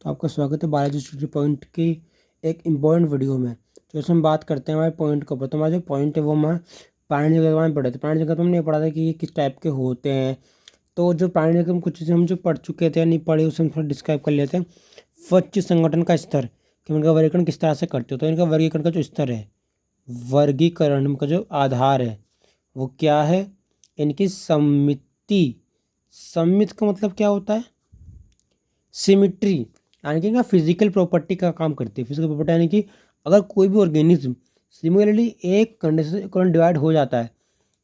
तो आपका स्वागत है बायोलॉजी स्टडी पॉइंट की एक इम्पोर्टेंट वीडियो में। तो इसमें हम बात करते हैं हमारे पॉइंट के ऊपर। तो हमारा जो पॉइंट है वो हम प्राणी जगत में पढ़े थे। प्राणी जगत में हमने पढ़ा था कि ये किस टाइप के होते हैं। तो जो प्राणी जगत में कुछ चीज़ें हम जो पढ़ चुके थे या नहीं पढ़े उसे हम थोड़ा डिस्क्राइब कर लेते हैं। फर्स्ट चीज़ संगठन का स्तर, कि उनका वर्गीकरण किस तरह से करते हो। तो इनका वर्गीकरण का जो स्तर है, वर्गीकरण का जो आधार है वो क्या है, इनकी समिति। समिति का मतलब क्या होता है, सिमिट्री, यानी कि फिजिकल प्रॉपर्टी का काम करती है। फिजिकल प्रॉपर्टी यानी कि अगर कोई भी ऑर्गेनिज्म सिमिलरली एक कंडीशन से डिवाइड हो जाता है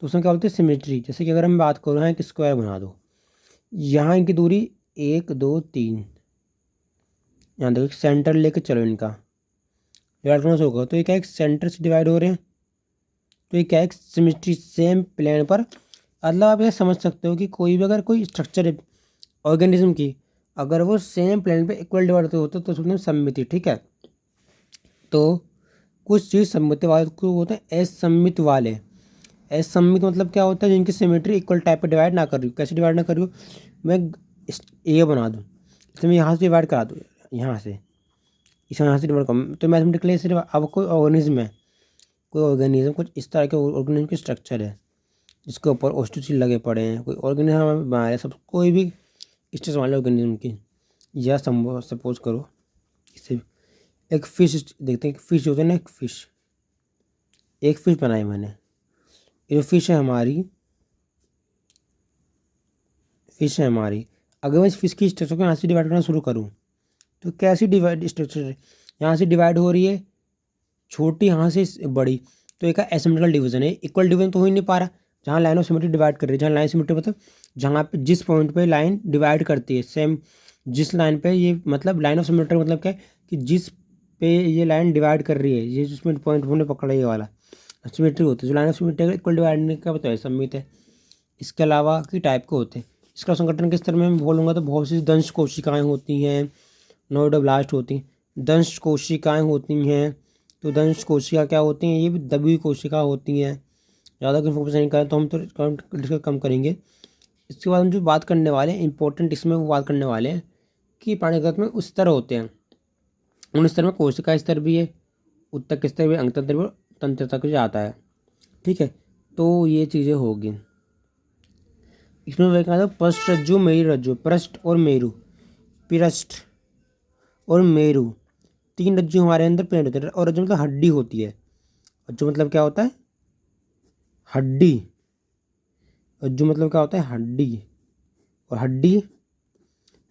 तो उसमें क्या बोलते हैं, सिमिट्री। जैसे कि अगर हम बात करो, यहाँ एक स्क्वायर बना दो, यहाँ इनकी दूरी 1 2 3, यहाँ देखो सेंटर लेके चलो, इनका डिवाइड करना होगा तो ये क्या एक सेंटर से डिवाइड हो रहे हैं। तो ये क्या है, सिमिट्री, सेम प्लेन पर। मतलब आप ये समझ सकते हो कि कोई भी अगर कोई स्ट्रक्चर है ऑर्गेनिज्म की, अगर वो सेम प्लेन पे इक्वल डिवाइड होते तो उसमें सममिति। ठीक है, तो कुछ चीज़ सममिति वाले को होते हैं असममित वाले। असममित मतलब क्या होता है, जिनकी सिमेट्री इक्वल टाइप पे डिवाइड ना कर रही हो। कैसे डिवाइड ना कर रही हो, मैं ए बना दूँ, इसमें यहाँ से डिवाइड करा दूँ, यहाँ से यहाँ से डिवाइड कर, तो मैथमेटिकली सिर्फ अब कोई ऑर्गेनिज्म है, कोई ऑर्गेनिज्म कुछ इस तरह के ऑर्गेनिज्म की स्ट्रक्चर है जिसके ऊपर ओस्टोसिल लगे पड़े हैं। कोई ऑर्गेनिज्म बना है, सब कोई भी स्ट्रक्चर वाले ऑर्गेनिज्म की, या सपोज करो इसे एक फिश देखते हैं। फिश होते हैं ना, एक फिश बनाई मैंने। ये जो फिश है हमारी, अगर मैं इस फिश की स्ट्रक्चर को यहाँ से डिवाइड करना शुरू करूँ तो कैसी डिवाइड स्ट्रक्चर यहाँ से डिवाइड हो रही है, छोटी यहाँ से बड़ी। तो एक एसिमेट्रिकल डिवीजन है, इक्वल डिवीजन तो हो ही नहीं पा रहा। जहाँ लाइन ऑफ सिमेट्री डिवाइड कर रही है, जहाँ लाइन सिमेट्री मतलब जहाँ पे जिस पॉइंट पे लाइन डिवाइड करती है, सेम जिस लाइन पे ये, मतलब लाइन ऑफ सिमेट्री मतलब क्या है कि जिस पे ये लाइन डिवाइड कर रही है, ये जिसमें पॉइंट हमने पकड़ा ये वाला सिमेट्री होती है। जो लाइन ऑफ सिमेट्री का इक्वल डिवाइड का बताया सममित है। इसके अलावा कई टाइप के होते हैं। इसका संगठन के स्तर में मैं बोलूँगा तो बहुत सी दंश कोशिकाएँ होती हैं, नोडोब्लास्ट होती हैं। दंश कोशिकाएँ होती हैं, तो दंश कोशिका क्या होती हैं, ये भी दबी हुई कोशिका होती हैं। ज़्यादा इन्फॉर्मेशन नहीं करें तो हम तो डिस्कस कम करेंगे। इसके बाद हम जो बात करने वाले हैं इंपॉर्टेंट, इसमें वो बात करने वाले हैं कि प्राणी जगत में उस स्तर होते हैं। उन स्तर में कोशिका स्तर भी है, उत्तक स्तर भी, अंगतंत्र भी, तंत्र तक भी आता है। ठीक है, तो ये चीज़ें होगी। इसमें मैं कहता हूँ पृष्ठ रज्जु, मेरु रज्जु। पृष्ठ और मेरु, पृष्ठ और मेरु, तीन रज्जु हमारे अंदर प्रेजेंट होते हैं। और रज्जु मतलब हड्डी होती है। रज्जु मतलब क्या होता है, हड्डी। रज्जु मतलब क्या होता है, हड्डी। और हड्डी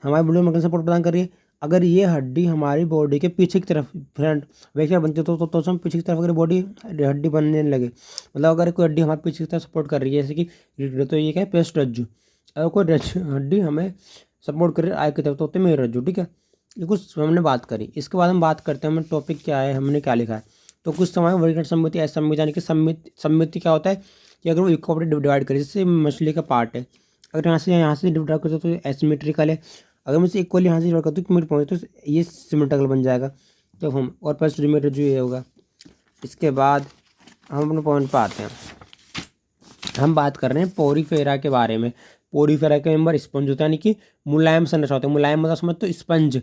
हमारे बॉडी में सपोर्ट प्रदान कर रही है। अगर ये हड्डी हमारी बॉडी के पीछे की तरफ, फ्रंट वैसे बनती है तो हम पीछे की तरफ अगर बॉडी हड्डी बनने लगे, मतलब अगर कोई हड्डी हमारे पीछे की तरफ सपोर्ट कर रही है, जैसे कि तो ये क्या है, पेस्ट रज्जु। अगर कोई हड्डी हमें सपोर्ट कर रही है आगे की तरफ तो होते हैं मेरु रज्जु। ठीक है, ये कुछ हमने बात करी। इसके बाद हम बात करते हैं हमें टॉपिक क्या है, हमने क्या लिखा है। तो कुछ समय वर्गीकरण सम्मिति, असम्मिति, यानी कि सम्मिति क्या होता है कि अगर वो इक्वल डिवाइड करे, जैसे मछली का पार्ट है, अगर यहाँ से डिवाइड करते तो एसिमेट्रिकल है। अगर मैं इसे इक्वली यहाँ से डिवाइड करता हूँ मेरे पॉइंट, तो ये सिमेट्रिकल बन जाएगा। तो हम और प्लस रिमेटर जो ये होगा। इसके बाद हम अपने पॉइंट पर आते हैं। हम बात कर रहे हैं पोरीफेरा के बारे में। पोरीफेरा के मेंबर स्पंज होता है, यानी कि मुलायम संरचना होता है। मुलायम मतलब समझ तो स्पंज,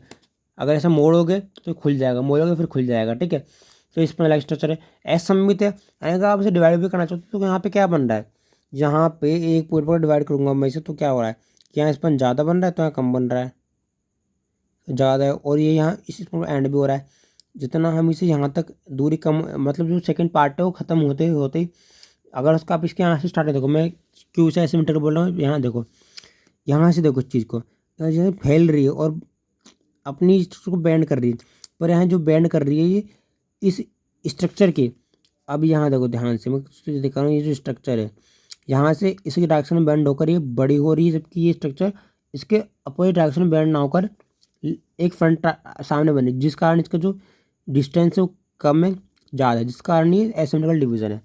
अगर ऐसा मोड़ोगे तो खुल जाएगा, मोड़ोगे फिर खुल जाएगा। ठीक है, तो स्पंज लाइक स्ट्रक्चर है। असम्मित है, अगर आप इसे डिवाइड भी करना चाहते हो तो यहाँ पे क्या बन रहा है, यहाँ पे एक पॉइंट पर डिवाइड करूँगा मैं इसे, तो क्या हो रहा है, यहाँ स्पंज ज़्यादा बन रहा है तो यहाँ कम बन रहा है, ज़्यादा है। और ये यहाँ इस एंड भी हो रहा है। जितना हम इसे यहाँ तक दूरी कम, मतलब जो सेकंड पार्ट है वो ख़त्म होते होते ही, अगर उसका आप इसके यहाँ से स्टार्ट है, देखो मैं क्यों से ऐसे मीटर बोल रहा हूँ, यहाँ देखो, यहाँ से देखो इस चीज़ को, जैसे फैल रही है और अपनी स्ट्रक्चर को बैंड कर रही है, पर यहाँ जो बैंड कर रही है ये इस स्ट्रक्चर के, अब यहाँ देखो ध्यान से, मैं दिखा रहा हूँ, ये जो स्ट्रक्चर है यहाँ से इसकी डायरेक्शन में बैंड होकर ये बड़ी हो रही है, जबकि ये स्ट्रक्चर इसके अपोजिट डायरेक्शन में बैंड ना होकर एक फ्रंट सामने बने, जिस कारण इसका जो डिस्टेंस है वो कम है ज़्यादा है, जिस कारण ये एसिमेट्रिकल डिवीजन है।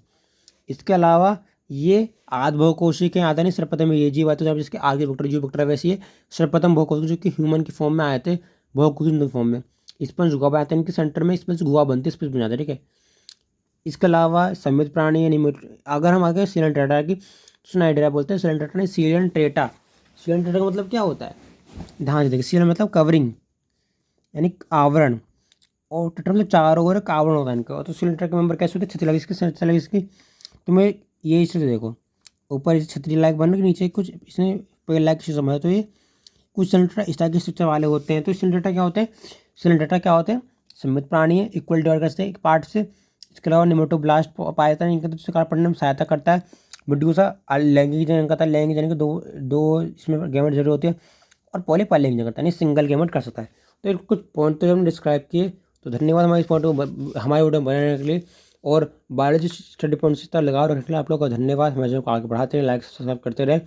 इसके अलावा ये आध बहुकोशिकीय आता नहीं सर्वप्रथम ये जीव आते हैं, जिसके आगे वेक्टर जीव वेक्टर वैसे ये सर्वप्रथम बहुकोशिकीय जो कि ह्यूमन की फॉर्म में आए थे, बहुकोशिकीय फॉर्म में। स्पंज गुहा बनाते हैं, इनके सेंटर में स्पंज गुहा बनती है, स्पंज बन जाता है। ठीक है, इसके अलावा सम्मित प्राणी यानी अगर हम आगे सिलेंट्रेटा की स्नाइडेरा बोलते हैं, सिलेंट्रेटा नहीं सिलेंट्रेटा। सिलेंट्रेटा का मतलब क्या होता है, ध्यान से देखिए, सिलेंट मतलब कवरिंग, यानी आवरण, और टेट्रा मतलब चारों ओर एक आवरण होता है इनका। तो सिलेंडर के मेंबर कैसे होते हैं, छतरी लगी इसकी, छतरी लगी इसकी। तुम्हें ये इसे देखो, ऊपर इसे छतरी लाइक बन के नीचे कुछ इसमें पेड़ लाइक सिस्टम है। तो ये कुछ सिलेंडर इस तरह के स्ट्रक्चर वाले होते हैं। तो सिलेंडर क्या होते हैं, सिलेंडर क्या होते हैं, सममित प्राणी है, इक्वल डिवाइड करते हैं एक पार्ट से। इसके अलावा निमेटोब्लास्ट पायतन इनका तो कार्य पढ़ने में सहायता करता है। मेडूसा लैंगिक जनन करता है, लैंगिक जनन के दो दो इसमें गैमेट जरूर होती है, और पॉली लैंगिक जनन करता है, यानी सिंगल गैमेट कर सकता है। तो ये कुछ पॉइंट तो हमने डिस्क्राइब किए। तो धन्यवाद हमारे इस पॉइंट को हमारे वीडियो बनाने के लिए, और बायोलॉजी स्टडी पॉइंट से लगाव रखने के लिए आप लोग का धन्यवाद। हमारे चैनल को आगे बढ़ाते रहे, लाइक सब्सक्राइब करते रहे,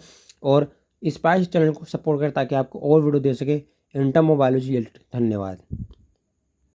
और इस चैनल को सपोर्ट करें ताकि आपको और वीडियो दे सके in term of biology related. धन्यवाद।